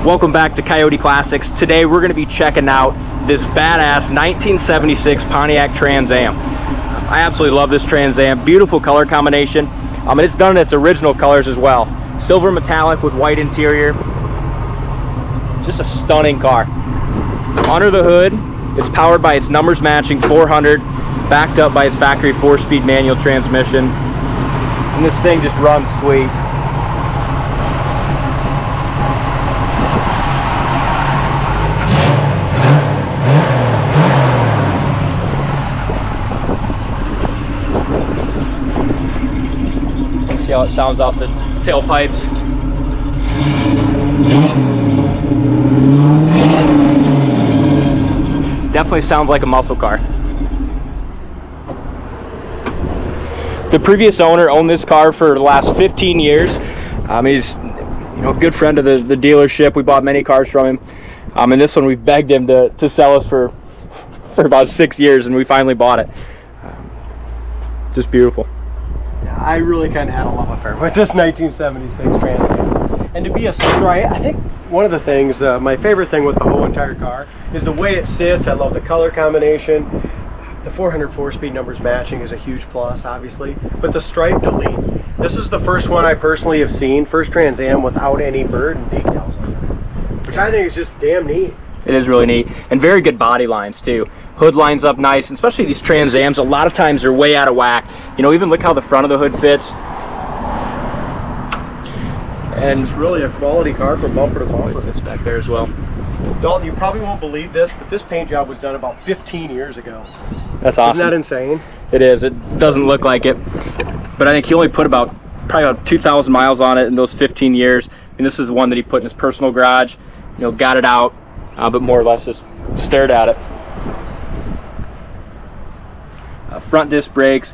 Welcome back to Coyote Classics. Today we're going to be checking out this badass 1976 Pontiac Trans Am. I absolutely love this Trans Am. Beautiful color combination. And it's done in its original colors as well. Silver metallic with white interior. Just a stunning car. Under the hood, it's powered by its numbers matching 400, backed up by its factory 4-speed manual transmission. And this thing just runs sweet. See how it sounds off the tailpipes. Definitely sounds like a muscle car. The previous owner owned this car for the last 15 years. He's a good friend of the dealership. We bought many cars from him. And this one we've begged him to sell us for about 6 years, and we finally bought it. Just beautiful. I really kind of had a love affair with this 1976 Trans Am. And to be a stripe, I think one of the things, my favorite thing with the whole entire car is the way it sits. I love the color combination. The 404 speed numbers matching is a huge plus, obviously. But the stripe delete, this is the first one I personally have seen, first Trans Am without any bird and decals on it, which I think is just damn neat. It is really neat, and very good body lines too. Hood lines up nice, and especially these Trans Ams, a lot of times they're way out of whack. Even look how the front of the hood fits. And it's really a quality car from bumper to bumper. It fits back there as well. Dalton, you probably won't believe this, but this paint job was done about 15 years ago. That's awesome. Isn't that insane? It is. It doesn't look like it, but I think he only put probably about 2,000 miles on it in those 15 years. And this is the one that he put in his personal garage. Got it out, but more or less just stared at it. Front disc brakes.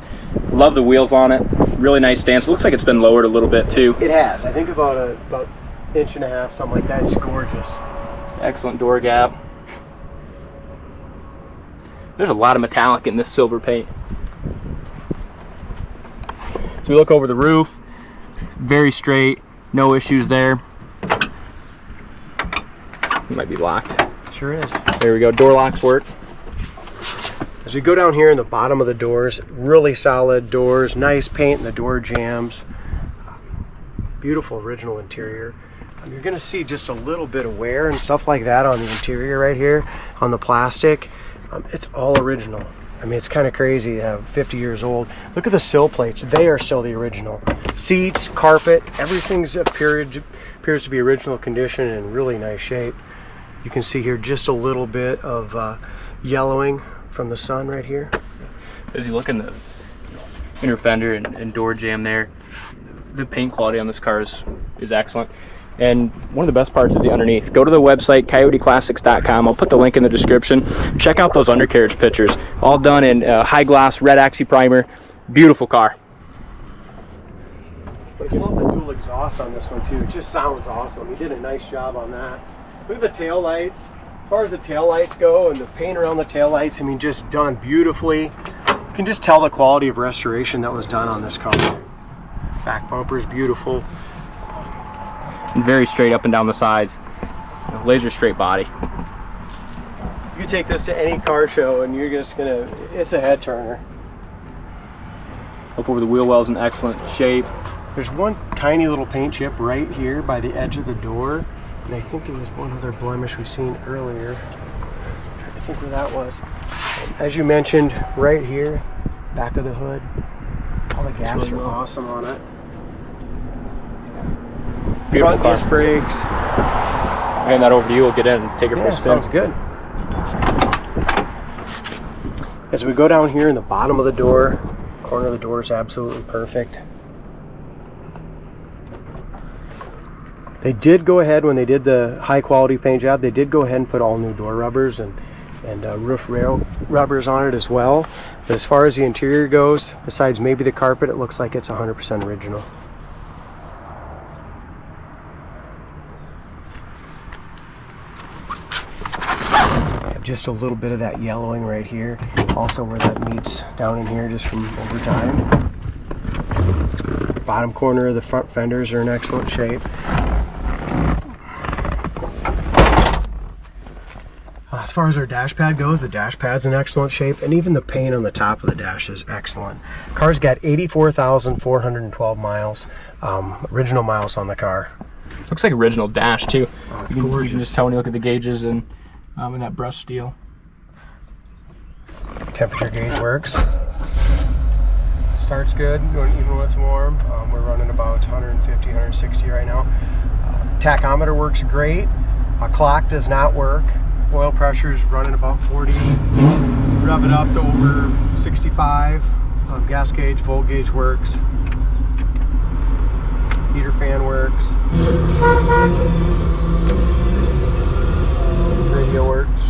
Love the wheels on it. Really nice stance. It looks like it's been lowered a little bit too. It has. I think about inch and a half, something like that. It's gorgeous. Excellent door gap. There's a lot of metallic in this silver paint. So we look over the roof. Very straight. No issues there. It might be locked. Sure is. There we go. Door locks work. As we go down here in the bottom of the doors, really solid doors, nice paint in the door jambs, beautiful original interior. You're going to see just a little bit of wear and stuff like that on the interior right here on the plastic. It's all original. It's kind of crazy to have 50 years old. Look at the sill plates. They are still the original. Seats, carpet, everything's appears to be original condition and in really nice shape. You can see here just a little bit of yellowing from the sun right here. As you look in the inner fender and door jamb there, the paint quality on this car is excellent. And one of the best parts is the underneath. Go to the website, coyoteclassics.com. I'll put the link in the description. Check out those undercarriage pictures. All done in high gloss red Axi primer. Beautiful car. But I love the dual exhaust on this one too. It just sounds awesome. He did a nice job on that. Look at the tail lights. As far as the tail lights go and the paint around the tail lights, just done beautifully. You can just tell the quality of restoration that was done on this car. Back bumper is beautiful. And very straight up and down the sides. Laser straight body. You take this to any car show and you're just it's a head turner. Up over the wheel well's in excellent shape. There's one tiny little paint chip right here by the edge of the door. And I think there was one other blemish we've seen earlier. I think where that was. As you mentioned, right here, back of the hood, all the gaps are awesome on it. Beautiful Front car. disc brakes. Hand that over to you. We'll get in and take it for a spin. Sounds good. As we go down here in the bottom of the door, corner of the door is absolutely perfect. They did go ahead, when they did the high quality paint job, they did go ahead and put all new door rubbers and roof rail rubbers on it as well. But as far as the interior goes, besides maybe the carpet, it looks like it's 100% original. Just a little bit of that yellowing right here, also where that meets down in here just from over time. Bottom corner of the front fenders are in excellent shape. As far as our dash pad goes, the dash pad's in excellent shape, and even the paint on the top of the dash is excellent. Car's got 84,412 miles, original miles on the car. Looks like original dash too. Oh, it's you gorgeous. can just tell when you look at the gauges and that brushed steel. Temperature gauge works. Starts good, even when it's warm. We're running about 150, 160 right now. Tachometer works great. Clock does not work. Oil pressure is running about 40. Rev it up to over 65. Gas gauge, volt gauge works. Heater fan works. Radio works.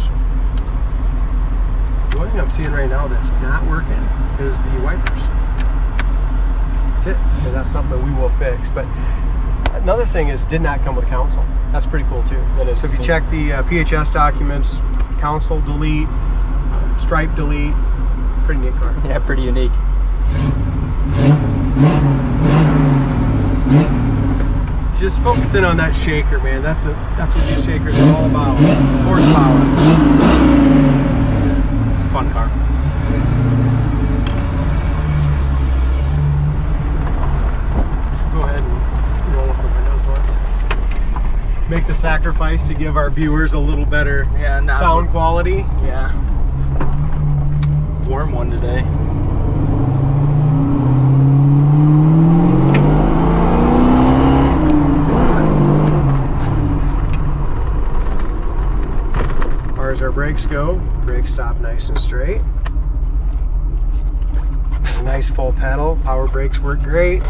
The only thing I'm seeing right now that's not working is the wipers. That's it. And that's something that we will fix. But another thing is, did not come with console. That's pretty cool too. That is. So if you check the PHS documents, console delete, stripe delete, pretty neat car. Yeah, pretty unique. Just focusing on that shaker, man. That's what these shakers are all about. Horsepower. It's a fun car. Go ahead and roll up the windows once. Make the sacrifice to give our viewers a little better sound quality. Yeah. Warm one today. As far as our brakes go, brakes stop nice and straight. A nice full pedal. Power brakes work great.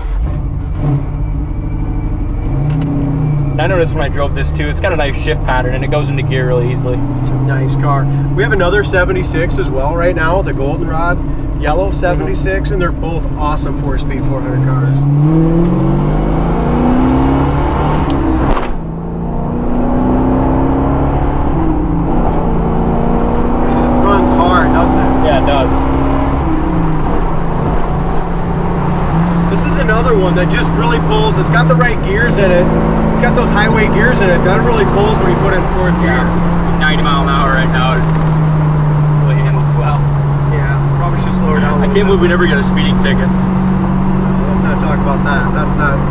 I noticed when I drove this too, it's got a nice shift pattern and it goes into gear really easily. It's a nice car. We have another 76 as well right now, the Goldenrod yellow 76, and they're both awesome 4-speed 400 cars. Runs hard, doesn't it? Yeah, it does. This is another one that just really pulls. It's got the right gears in it. It's got those highway gears in it. That really pulls when you put it in fourth gear. 90 mile an hour right now. It really handles well. Yeah, probably should slow her down. I can't believe we never get a speeding ticket. Let's not talk about that. That's not.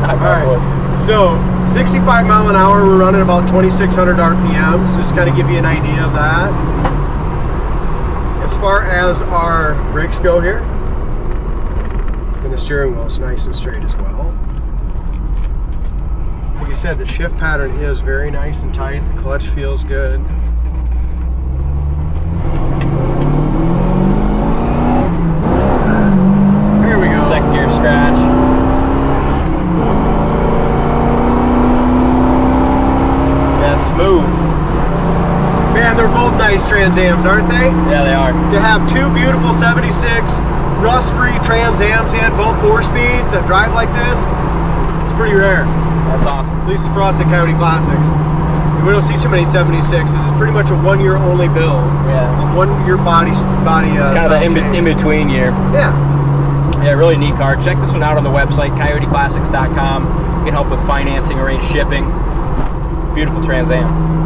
All Alright, so 65 mile an hour, we're running about 2,600 RPMs, just kind of give you an idea of that. As far as our brakes go here, and the steering wheel is nice and straight as well. Like I said, the shift pattern is very nice and tight, the clutch feels good. There we go. Second gear scratch. Smooth. Man, they're both nice Trans Ams, aren't they? Yeah, they are. To have two beautiful 76 rust-free Trans Ams and both 4 speeds that drive like this, it's pretty rare. That's awesome. At least for us at Coyote Classics. We don't see too many 76s. It's pretty much a 1-year only build. Yeah. A 1-year body. It's kind of an in-between year. Yeah. Yeah, really neat car. Check this one out on the website, coyoteclassics.com. You can help with financing, arrange shipping. Beautiful Trans Am.